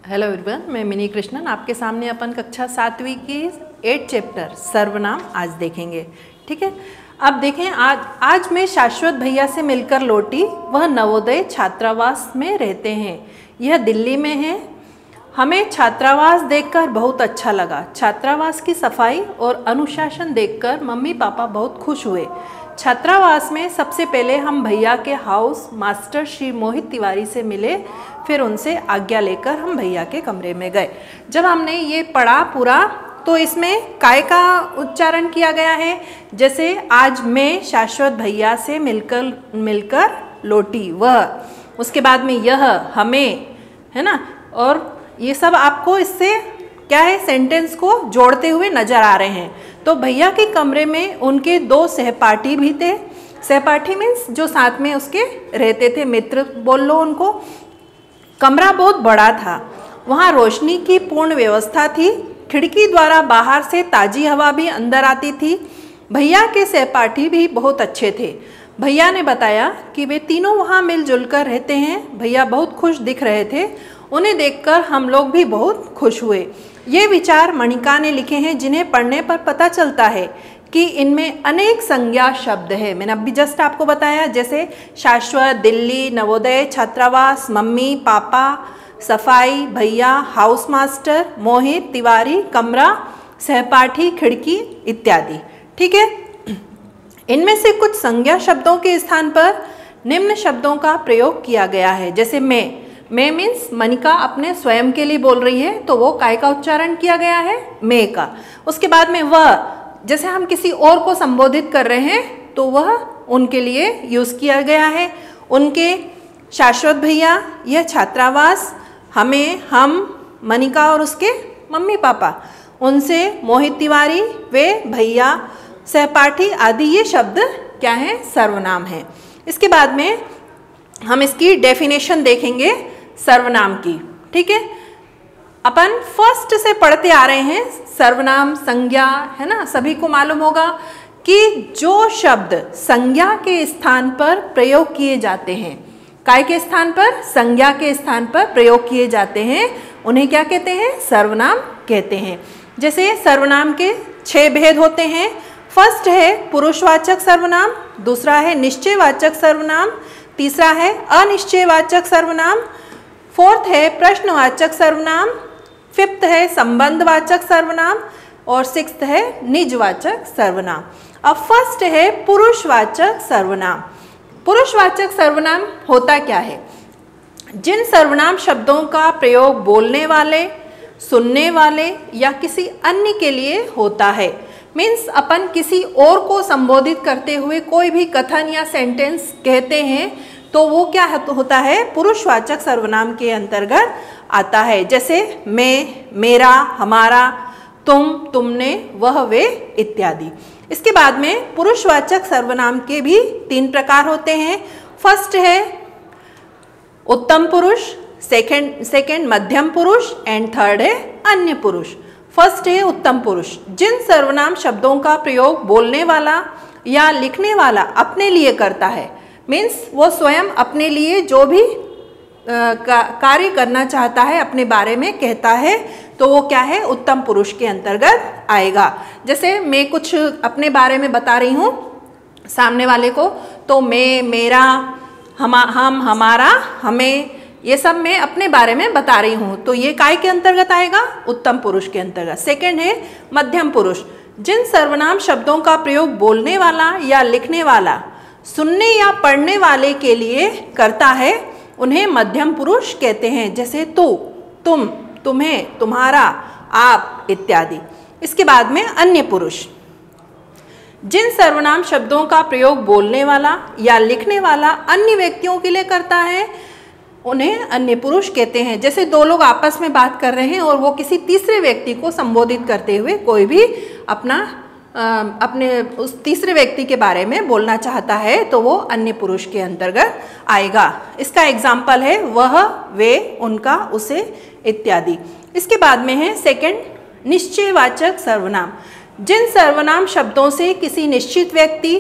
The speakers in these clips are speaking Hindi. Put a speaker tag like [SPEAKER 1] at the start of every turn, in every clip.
[SPEAKER 1] हेलो एवरीवन, मैं मिनी कृष्णन आपके सामने अपन कक्षा 7वीं की 8 चैप्टर सर्वनाम आज देखेंगे। ठीक है, अब देखें आज मैं शाश्वत भैया से मिलकर लौटी। वह नवोदय छात्रावास में रहते हैं, यह दिल्ली में है। हमें छात्रावास देखकर बहुत अच्छा लगा। छात्रावास की सफाई और अनुशासन देखकर मम्मी पापा बहुत खुश हुए। छात्रावास में सबसे पहले हम भैया के हाउस मास्टर श्री मोहित तिवारी से मिले, फिर उनसे आज्ञा लेकर हम भैया के कमरे में गए। जब हमने ये पढ़ा पूरा तो इसमें काय का उच्चारण किया गया है, जैसे आज मैं शाश्वत भैया से मिलकर लौटी, वह, उसके बाद में यह, हमें, है ना। और ये सब आपको इससे क्या है, सेंटेंस को जोड़ते हुए नजर आ रहे हैं। तो भैया के कमरे में उनके 2 सहपाठी भी थे। सहपाठी मीन्स जो साथ में उसके रहते थे, मित्र बोल लो उनको। कमरा बहुत बड़ा था, वहाँ रोशनी की पूर्ण व्यवस्था थी। खिड़की द्वारा बाहर से ताज़ी हवा भी अंदर आती थी। भैया के सहपाठी भी बहुत अच्छे थे। भैया ने बताया कि वे तीनों वहाँ मिलजुल कर रहते हैं। भैया बहुत खुश दिख रहे थे। उन्हें देखकर हम लोग भी बहुत खुश हुए। ये विचार मणिका ने लिखे हैं, जिन्हें पढ़ने पर पता चलता है कि इनमें अनेक संज्ञा शब्द है। मैंने अभी जस्ट आपको बताया, जैसे शाश्वत, दिल्ली, नवोदय छात्रावास, मम्मी पापा, सफाई, भैया, हाउस मास्टर, मोहित तिवारी, कमरा, सहपाठी, खिड़की इत्यादि। ठीक है, इनमें से कुछ संज्ञा शब्दों के स्थान पर निम्न शब्दों का प्रयोग किया गया है। जैसे मैं मीन्स मनिका अपने स्वयं के लिए बोल रही है, तो वो काय का उच्चारण किया गया है, मैं का। उसके बाद में वह, जैसे हम किसी और को संबोधित कर रहे हैं तो वह उनके लिए यूज़ किया गया है। उनके, शाश्वत भैया, यह छात्रावास, हमें, हम, मनिका और उसके मम्मी पापा, उनसे मोहित तिवारी, वे, भैया, सहपाठी आदि, ये शब्द क्या है, सर्वनाम है। इसके बाद में हम इसकी डेफिनेशन देखेंगे सर्वनाम की। ठीक है, अपन फर्स्ट से पढ़ते आ रहे हैं। सर्वनाम संज्ञा है ना, सभी को मालूम होगा कि जो शब्द संज्ञा के स्थान पर प्रयोग किए जाते हैं, काय के स्थान पर, संज्ञा के स्थान पर प्रयोग किए जाते हैं, उन्हें क्या कहते हैं, सर्वनाम कहते हैं। जैसे सर्वनाम के 6 भेद होते हैं। फर्स्ट है पुरुषवाचक सर्वनाम, दूसरा है निश्चयवाचक सर्वनाम, तीसरा है अनिश्चयवाचक सर्वनाम, फोर्थ है प्रश्नवाचक सर्वनाम, फिफ्थ है संबंधवाचक सर्वनाम और सिक्स्थ है निजवाचक सर्वनाम। अब फर्स्ट है पुरुषवाचक सर्वनाम। पुरुषवाचक सर्वनाम होता क्या है? जिन सर्वनाम शब्दों का प्रयोग बोलने वाले, सुनने वाले या किसी अन्य के लिए होता है। मीन्स अपन किसी और को संबोधित करते हुए कोई भी कथन या सेंटेंस कहते हैं तो वो क्या होता है, पुरुषवाचक सर्वनाम के अंतर्गत आता है। जैसे मैं, मेरा, हमारा, तुम, तुमने, वह, वे इत्यादि। इसके बाद में पुरुषवाचक सर्वनाम के भी 3 प्रकार होते हैं। फर्स्ट है उत्तम पुरुष, सेकंड मध्यम पुरुष एंड थर्ड है अन्य पुरुष। फर्स्ट है उत्तम पुरुष। जिन सर्वनाम शब्दों का प्रयोग बोलने वाला या लिखने वाला अपने लिए करता है, मीन्स वो स्वयं अपने लिए जो भी कार्य करना चाहता है, अपने बारे में कहता है, तो वो क्या है, उत्तम पुरुष के अंतर्गत आएगा। जैसे मैं कुछ अपने बारे में बता रही हूँ सामने वाले को, तो मैं, मेरा, हम, हमारा, हमें, ये सब मैं अपने बारे में बता रही हूँ, तो ये काय के अंतर्गत आएगा, उत्तम पुरुष के अंतर्गत। सेकंड है मध्यम पुरुष। जिन सर्वनाम शब्दों का प्रयोग बोलने वाला या लिखने वाला सुनने या पढ़ने वाले के लिए करता है, उन्हें मध्यम पुरुष कहते हैं। जैसे तू, तुम, तुम्हें, तुम्हारा, आप इत्यादि। इसके बाद में अन्य पुरुष। जिन सर्वनाम शब्दों का प्रयोग बोलने वाला या लिखने वाला अन्य व्यक्तियों के लिए करता है, उन्हें अन्य पुरुष कहते हैं। जैसे 2 लोग आपस में बात कर रहे हैं और वो किसी तीसरे व्यक्ति को संबोधित करते हुए कोई भी अपने उस तीसरे व्यक्ति के बारे में बोलना चाहता है, तो वो अन्य पुरुष के अंतर्गत आएगा। इसका एग्जाम्पल है वह, वे, उनका, उसे इत्यादि। इसके बाद में है सेकंड निश्चयवाचक सर्वनाम। जिन सर्वनाम शब्दों से किसी निश्चित व्यक्ति,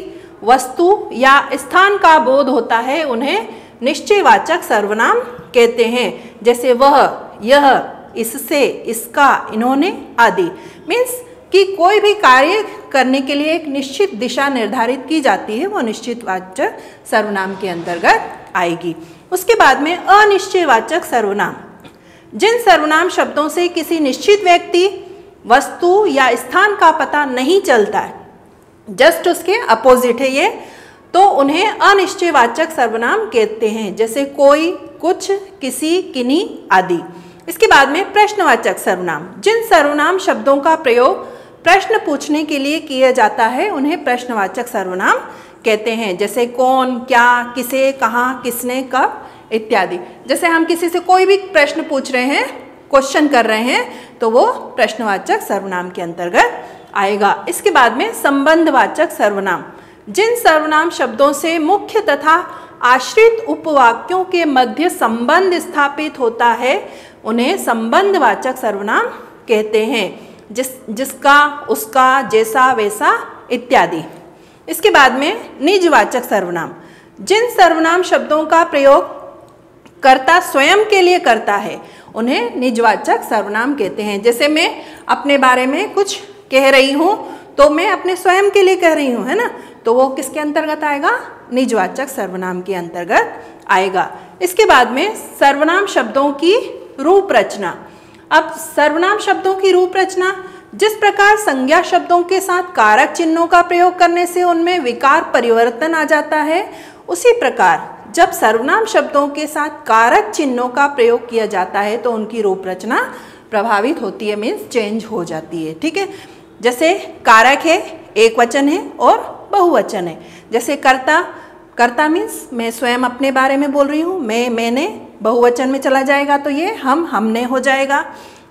[SPEAKER 1] वस्तु या स्थान का बोध होता है, उन्हें निश्चयवाचक सर्वनाम कहते हैं। जैसे वह, यह, इससे, इसका, इन्होंने आदि। मीन्स कि कोई भी कार्य करने के लिए एक निश्चित दिशा निर्धारित की जाती है, वो निश्चितवाचक सर्वनाम के अंतर्गत आएगी। उसके बाद में अनिश्चयवाचक सर्वनाम, जिन सर्वनाम शब्दों से किसी निश्चित व्यक्ति, वस्तु या स्थान का पता नहीं चलता है, जस्ट उसके अपोजिट है ये, तो उन्हें अनिश्चयवाचक सर्वनाम कहते हैं, जैसे कोई, कुछ, किसी, किन्हीं आदि। इसके बाद में प्रश्नवाचक सर्वनाम, जिन सर्वनाम शब्दों का प्रयोग प्रश्न पूछने के लिए किया जाता है उन्हें प्रश्नवाचक सर्वनाम कहते हैं, जैसे कौन, क्या, किसे, कहाँ, किसने, कब इत्यादि। जैसे हम किसी से कोई भी प्रश्न पूछ रहे हैं, क्वेश्चन कर रहे हैं, तो वो प्रश्नवाचक सर्वनाम के अंतर्गत आएगा। इसके बाद में संबंधवाचक सर्वनाम, जिन सर्वनाम शब्दों से मुख्य तथा आश्रित उपवाक्यों के मध्य संबंध स्थापित होता है उन्हें संबंधवाचक सर्वनाम कहते हैं, जिसका, उसका, जैसा, वैसा इत्यादि। इसके बाद में निजवाचक सर्वनाम, जिन सर्वनाम शब्दों का प्रयोग कर्ता स्वयं के लिए करता है उन्हें निजवाचक सर्वनाम कहते हैं। जैसे मैं अपने बारे में कुछ कह रही हूँ तो मैं अपने स्वयं के लिए कह रही हूँ, है ना, तो वो किसके अंतर्गत आएगा? निजवाचक सर्वनाम के अंतर्गत आएगा। इसके बाद में सर्वनाम शब्दों की रूप रचना। अब सर्वनाम शब्दों की रूप रचना, जिस प्रकार संज्ञा शब्दों के साथ कारक चिन्हों का प्रयोग करने से उनमें विकार परिवर्तन आ जाता है, उसी प्रकार जब सर्वनाम शब्दों के साथ कारक चिन्हों का प्रयोग किया जाता है तो उनकी रूप रचना प्रभावित होती है, मीन्स चेंज हो जाती है। ठीक है, जैसे कारक है, एक वचन है और बहुवचन है। जैसे कर्ता, कर्ता मीन्स मैं स्वयं अपने बारे में बोल रही हूँ, मैं, मैंने, बहुवचन में चला जाएगा तो ये हम, हमने हो जाएगा।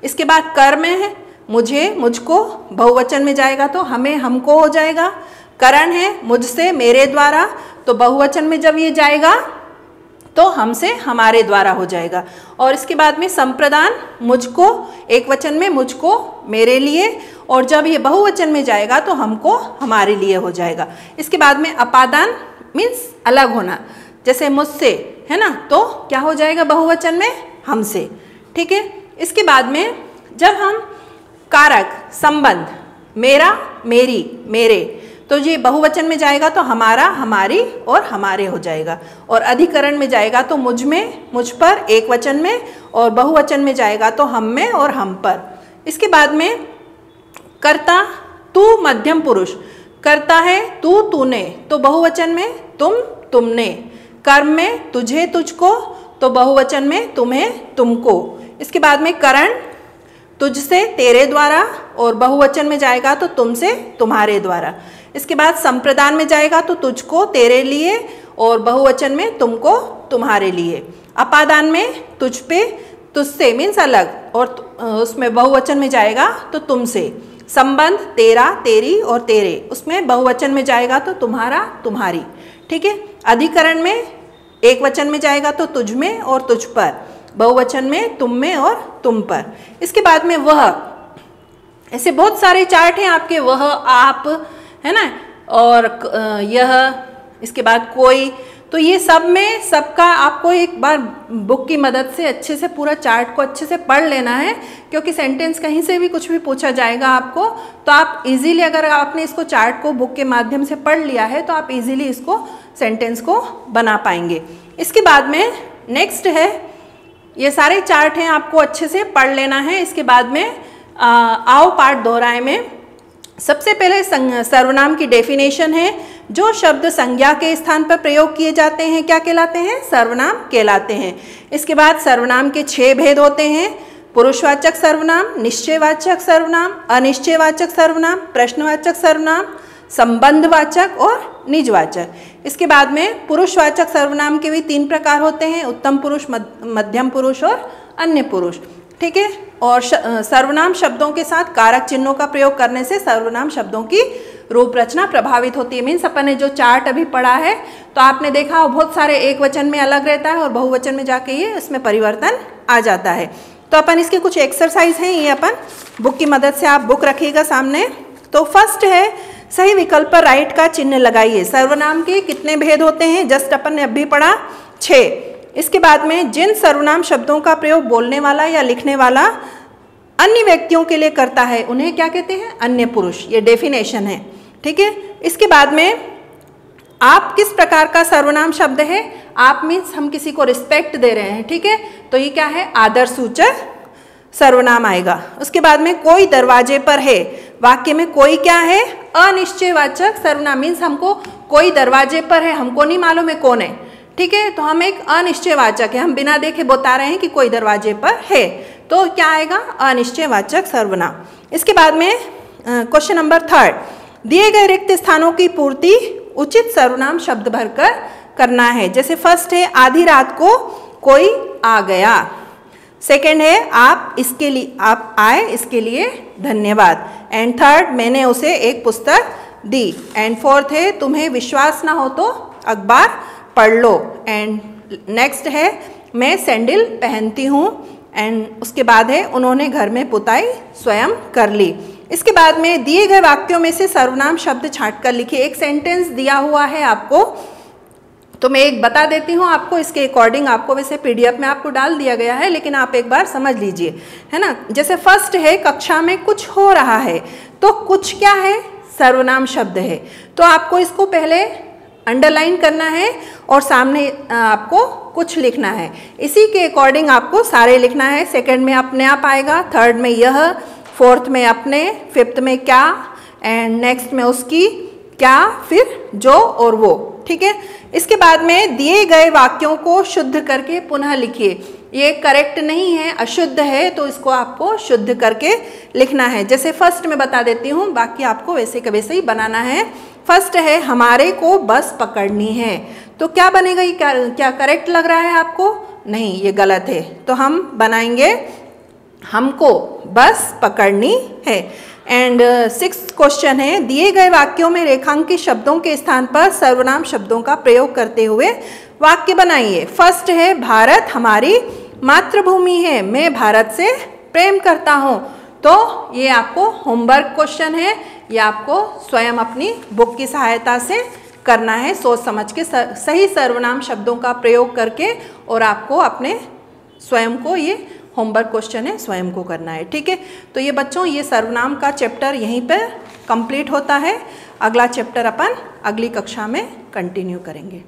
[SPEAKER 1] इसके बाद कर्म है, मुझे, मुझको, बहुवचन में जाएगा तो हमें, हमको हो जाएगा। करण है, मुझसे, मेरे द्वारा, तो बहुवचन में जब ये जाएगा तो हमसे, हमारे द्वारा हो जाएगा। और इसके बाद में संप्रदान, मुझको, एक वचन में मुझको, मेरे लिए, और जब ये बहुवचन में जाएगा तो हमको, हमारे लिए हो जाएगा। इसके बाद में अपादान मीन्स अलग होना, जैसे मुझसे, है ना, तो क्या हो जाएगा बहुवचन में? हमसे। ठीक है, इसके बाद में जब हम कारक, संबंध, मेरा, मेरी, मेरे, तो ये बहुवचन में जाएगा तो हमारा, हमारी और हमारे हो जाएगा। और अधिकरण में जाएगा तो मुझ में, मुझ पर, एक वचन में, और बहुवचन में जाएगा तो हम में और हम पर। इसके बाद में कर्ता, तू, मध्यम पुरुष, कर्ता है तू, तूने, तो बहुवचन में तुम, तुमने। कर्म में तुझे, तुझको, तो बहुवचन में तुम्हें, तुमको। इसके बाद में करण, तुझसे, तेरे द्वारा, और बहुवचन में जाएगा तो तुमसे, तुम्हारे द्वारा। इसके बाद संप्रदान में जाएगा तो तुझको, तेरे लिए, और बहुवचन में तुमको, तुम्हारे लिए। अपादान में तुझ पे, तुझसे मीन्स अलग, और उसमें बहुवचन में जाएगा तो तुमसे। संबंध, तेरा, तेरी और तेरे, उसमें बहुवचन में जाएगा तो तुम्हारा, तुम्हारी। ठीक है, अधिकरण में एक वचन में जाएगा तो तुझ में और तुझ पर, बहुवचन में तुम में और तुम पर। इसके बाद में वह, ऐसे बहुत सारे चार्ट हैं आपके, वह, आप, है ना, और यह, इसके बाद कोई, तो ये सब में सबका आपको एक बार बुक की मदद से अच्छे से पूरा चार्ट को अच्छे से पढ़ लेना है, क्योंकि सेंटेंस कहीं से भी कुछ भी पूछा जाएगा आपको तो आप इजीली, अगर आपने इसको चार्ट को बुक के माध्यम से पढ़ लिया है तो आप इजीली इसको सेंटेंस को बना पाएंगे। इसके बाद में नेक्स्ट है, ये सारे चार्ट हैं, आपको अच्छे से पढ़ लेना है। इसके बाद में आओ पाठ दोहराए में सबसे पहले सर्वनाम की डेफिनेशन है। जो शब्द संज्ञा के स्थान पर प्रयोग किए जाते हैं क्या कहलाते हैं? सर्वनाम कहलाते हैं। इसके बाद सर्वनाम के 6 भेद होते हैं: पुरुषवाचक सर्वनाम, निश्चयवाचक सर्वनाम, अनिश्चयवाचक सर्वनाम, प्रश्नवाचक सर्वनाम, संबंधवाचक और निजवाचक। इसके बाद में पुरुषवाचक सर्वनाम के भी 3 प्रकार होते हैं: उत्तम पुरुष, मध्यम पुरुष और अन्य पुरुष। ठीक है, और सर्वनाम शब्दों के साथ कारक चिन्हों का प्रयोग करने से सर्वनाम शब्दों की रूप रचना प्रभावित होती है। मीन्स अपन ने जो चार्ट अभी पढ़ा है तो आपने देखा बहुत सारे एक वचन में अलग रहता है और बहुवचन में जाके ये इसमें परिवर्तन आ जाता है। तो अपन इसके कुछ एक्सरसाइज हैं, ये अपन बुक की मदद से आप बुक रखिएगा सामने। तो फर्स्ट है, सही विकल्प पर राइट का चिन्ह लगाइए। सर्वनाम के कितने भेद होते हैं? जस्ट अपन ने अभी पढ़ा 6। इसके बाद में जिन सर्वनाम शब्दों का प्रयोग बोलने वाला या लिखने वाला अन्य व्यक्तियों के लिए करता है उन्हें क्या कहते हैं? अन्य पुरुष। ये डेफिनेशन है, ठीक है। इसके बाद में आप किस प्रकार का सर्वनाम शब्द है? आप मीन्स हम किसी को रिस्पेक्ट दे रहे हैं, ठीक है, तो ये क्या है? आदर सूचक सर्वनाम आएगा। उसके बाद में कोई दरवाजे पर है, वाक्य में कोई क्या है? अनिश्चयवाचक सर्वनाम। मीन्स हमको कोई दरवाजे पर है, हमको नहीं मालूम है कौन है, ठीक है, तो हम एक अनिश्चयवाचक है, हम बिना देखे बता रहे हैं कि कोई दरवाजे पर है, तो क्या आएगा? अनिश्चयवाचक सर्वनाम। इसके बाद में क्वेश्चन नंबर 3, दिए गए रिक्त स्थानों की पूर्ति उचित सर्वनाम शब्द भरकर करना है। जैसे फर्स्ट है आधी रात को कोई आ गया, सेकंड है आप इसके लिए आप आए इसके लिए धन्यवाद, एंड थर्ड मैंने उसे एक पुस्तक दी, एंड फोर्थ है तुम्हें विश्वास ना हो तो अखबार पढ़ लो, एंड नेक्स्ट है मैं सैंडल पहनती हूँ, एंड उसके बाद है उन्होंने घर में पुताई स्वयं कर ली। इसके बाद में दिए गए वाक्यों में से सर्वनाम शब्द छांट कर लिखिए। एक सेंटेंस दिया हुआ है आपको, तो मैं एक बता देती हूँ आपको, इसके अकॉर्डिंग आपको वैसे पीडीएफ में आपको डाल दिया गया है, लेकिन आप एक बार समझ लीजिए, है ना। जैसे फर्स्ट है कक्षा में कुछ हो रहा है, तो कुछ क्या है? सर्वनाम शब्द है, तो आपको इसको पहले अंडरलाइन करना है और सामने आपको कुछ लिखना है, इसी के अकॉर्डिंग आपको सारे लिखना है। सेकंड में अपने आप आएगा, थर्ड में यह, फोर्थ में अपने, फिफ्थ में क्या, एंड नेक्स्ट में उसकी, क्या, फिर जो और वो, ठीक है। इसके बाद में दिए गए वाक्यों को शुद्ध करके पुनः लिखिए। ये करेक्ट नहीं है, अशुद्ध है, तो इसको आपको शुद्ध करके लिखना है। जैसे फर्स्ट में बता देती हूँ, बाकी आपको वैसे के वैसे ही बनाना है। फर्स्ट है हमारे को बस पकड़नी है, तो क्या बनेगा? ये क्या करेक्ट लग रहा है आपको? नहीं, ये गलत है, तो हम बनाएंगे हमको बस पकड़नी है। एंड 6th क्वेश्चन है दिए गए वाक्यों में रेखांकित शब्दों के स्थान पर सर्वनाम शब्दों का प्रयोग करते हुए वाक्य बनाइए। फर्स्ट है भारत हमारी मातृभूमि है, मैं भारत से प्रेम करता हूँ, तो ये आपको होमवर्क क्वेश्चन है, ये आपको स्वयं अपनी बुक की सहायता से करना है, सोच समझ के सही सर्वनाम शब्दों का प्रयोग करके, और आपको अपने स्वयं को ये होमवर्क क्वेश्चन है, स्वयं को करना है, ठीक है। तो ये बच्चों ये सर्वनाम का चैप्टर यहीं पर कंप्लीट होता है। अगला चैप्टर अपन अगली कक्षा में कंटिन्यू करेंगे।